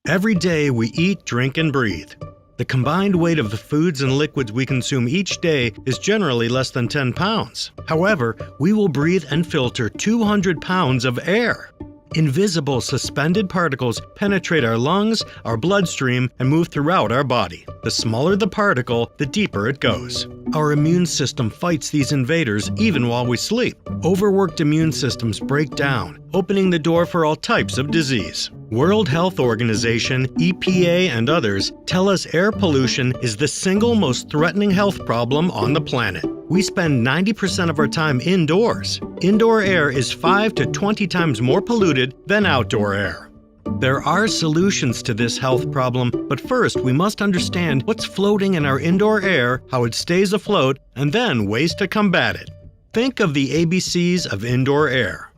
Every day we eat, drink, and breathe. The combined weight of the foods and liquids we consume each day is generally less than 10 pounds. However, we will breathe and filter 200 pounds of air. Invisible suspended particles penetrate our lungs, our bloodstream, and move throughout our body. The smaller the particle, the deeper it goes. Our immune system fights these invaders even while we sleep. Overworked immune systems break down, opening the door for all types of disease. World Health Organization, EPA, and others tell us air pollution is the single most threatening health problem on the planet. We spend 90% of our time indoors. Indoor air is 5 to 20 times more polluted than outdoor air. There are solutions to this health problem, but first we must understand what's floating in our indoor air, how it stays afloat, and then ways to combat it. Think of the ABCs of indoor air.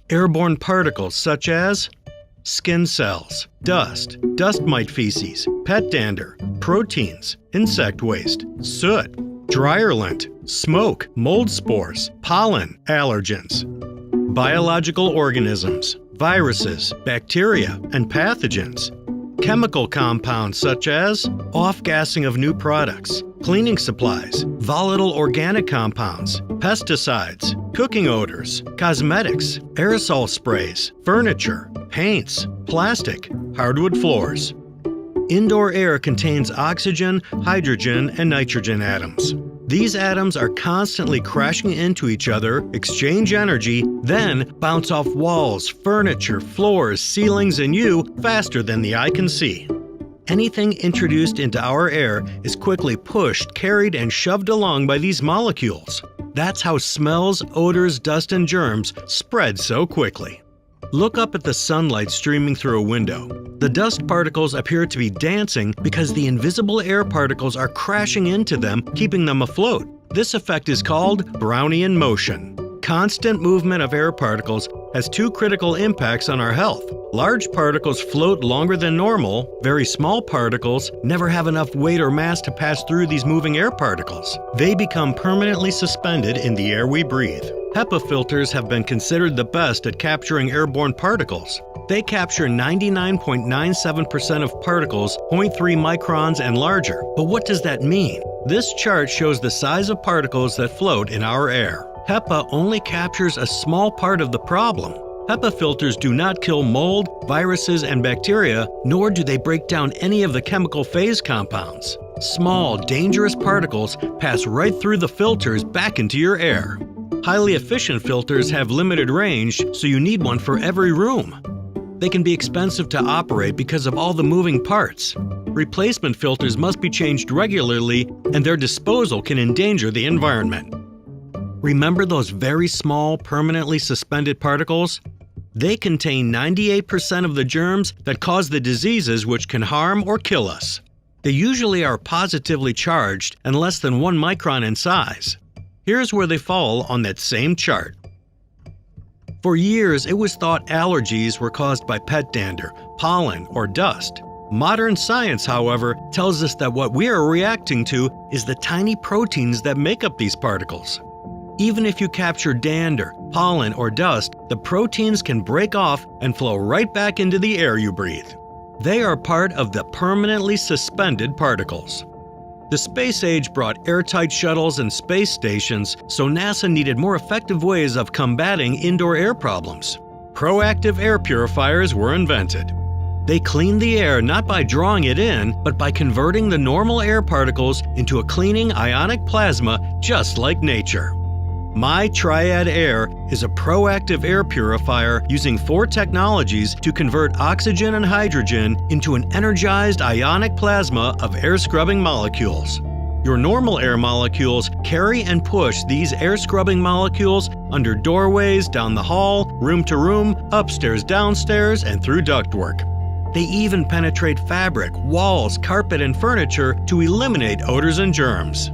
Airborne particles such as skin cells, dust mite feces, pet dander, proteins, insect waste, soot, dryer lint, smoke, mold spores, pollen, allergens. Biological organisms, viruses, bacteria, and pathogens. Chemical compounds such as off-gassing of new products, cleaning supplies, volatile organic compounds, pesticides, cooking odors, cosmetics, aerosol sprays, furniture, paints, plastic, hardwood floors. Indoor air contains oxygen, hydrogen, and nitrogen atoms. These atoms are constantly crashing into each other, exchange energy, then bounce off walls, furniture, floors, ceilings, and you faster than the eye can see. Anything introduced into our air is quickly pushed, carried, and shoved along by these molecules. That's how smells, odors, dust, and germs spread so quickly. Look up at the sunlight streaming through a window. The dust particles appear to be dancing because the invisible air particles are crashing into them, keeping them afloat. This effect is called Brownian motion. Constant movement of air particles has two critical impacts on our health. Large particles float longer than normal. Very small particles never have enough weight or mass to pass through these moving air particles. They become permanently suspended in the air we breathe. HEPA filters have been considered the best at capturing airborne particles. They capture 99.97% of particles 0.3 microns and larger. But what does that mean? This chart shows the size of particles that float in our air. HEPA only captures a small part of the problem. HEPA filters do not kill mold, viruses, and bacteria, nor do they break down any of the chemical phase compounds. Small, dangerous particles pass right through the filters back into your air. Highly efficient filters have limited range, so you need one for every room. They can be expensive to operate because of all the moving parts. Replacement filters must be changed regularly, and their disposal can endanger the environment. Remember those very small, permanently suspended particles? They contain 98% of the germs that cause the diseases which can harm or kill us. They usually are positively charged and less than 1 micron in size. Here's where they fall on that same chart. For years, it was thought allergies were caused by pet dander, pollen, or dust. Modern science, however, tells us that what we are reacting to is the tiny proteins that make up these particles. Even if you capture dander, pollen, or dust, the proteins can break off and flow right back into the air you breathe. They are part of the permanently suspended particles. The space age brought airtight shuttles and space stations, so NASA needed more effective ways of combating indoor air problems. Proactive air purifiers were invented. They clean the air not by drawing it in, but by converting the normal air particles into a cleaning ionic plasma just like nature. My Triad Aer is a proactive air purifier using 4 technologies to convert oxygen and hydrogen into an energized ionic plasma of air-scrubbing molecules. Your normal air molecules carry and push these air-scrubbing molecules under doorways, down the hall, room to room, upstairs, downstairs, and through ductwork. They even penetrate fabric, walls, carpet, and furniture to eliminate odors and germs.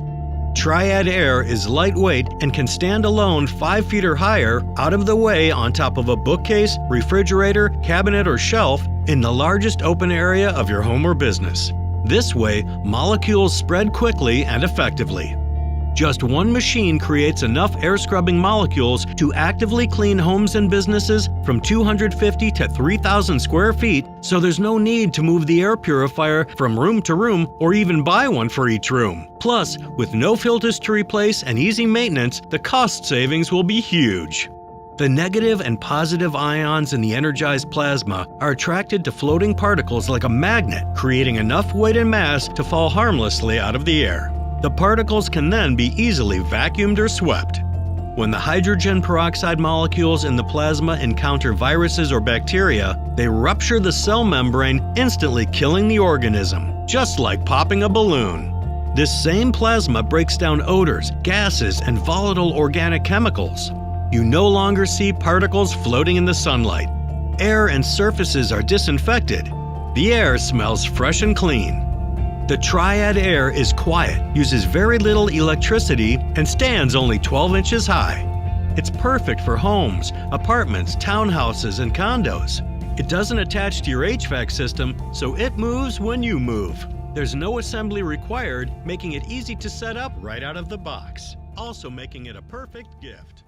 Triad Aer is lightweight and can stand alone 5 feet or higher, out of the way on top of a bookcase, refrigerator, cabinet, or shelf in the largest open area of your home or business. This way, molecules spread quickly and effectively. Just one machine creates enough air-scrubbing molecules to actively clean homes and businesses from 250 to 3,000 square feet So there's no need to move the air purifier from room to room or even buy one for each room. Plus, with no filters to replace and easy maintenance, the cost savings will be huge. The negative and positive ions in the energized plasma are attracted to floating particles like a magnet, creating enough weight and mass to fall harmlessly out of the air. The particles can then be easily vacuumed or swept. When the hydrogen peroxide molecules in the plasma encounter viruses or bacteria, they rupture the cell membrane, instantly killing the organism, just like popping a balloon. This same plasma breaks down odors, gases, and volatile organic chemicals. You no longer see particles floating in the sunlight. Air and surfaces are disinfected. The air smells fresh and clean. The Triad Aer is quiet, uses very little electricity, and stands only 12 inches high. It's perfect for homes, apartments, townhouses, and condos. It doesn't attach to your HVAC system, so it moves when you move. There's no assembly required, making it easy to set up right out of the box, also making it a perfect gift.